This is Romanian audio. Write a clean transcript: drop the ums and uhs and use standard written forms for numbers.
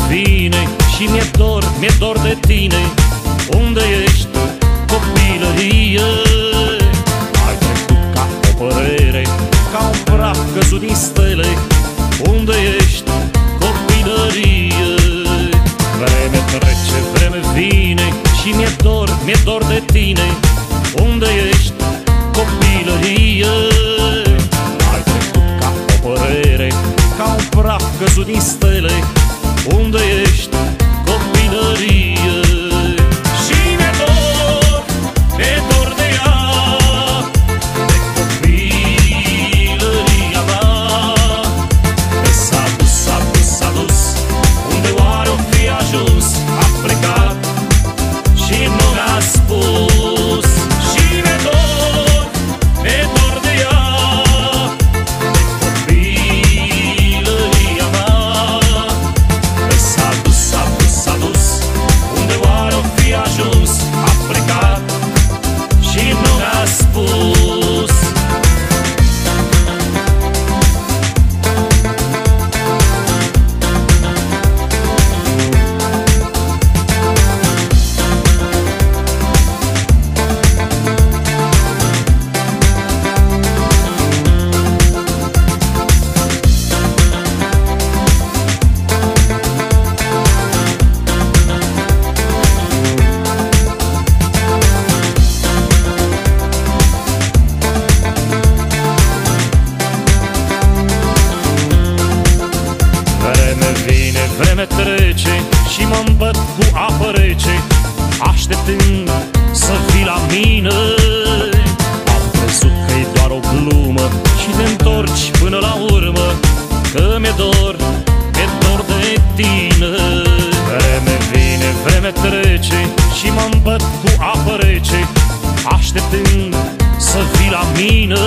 Vine și mi-e dor de tine. Unde ești, copilărie? Ai trecut ca o părere, ca un praf căzut din stele. Unde ești, copilărie? Vreme trece, vreme vine și mi-e dor de tine. Unde ești, copilărie? Ai trecut ca o părere, ca un praf căzut din stele. Unde ești, copilărie? Și mi-e dor de ea, de copilăria mea. Că s-a dus, unde oare o fi ajuns? A plecat și nu mi-a spus. Și mi-e dor de ea, de copilăria mea. S-a dus, unde oare o fi ajuns? A plecat și nu mi-a spus. Vreme trece și mă îmbăt cu apă rece, așteptând să vii la mine. Am crezut că-i doar o glumă și te întorci până la urmă, că mi-e dor de tine. Vreme vine, vreme trece și mă îmbăt cu apă rece, așteptând să vii la mine.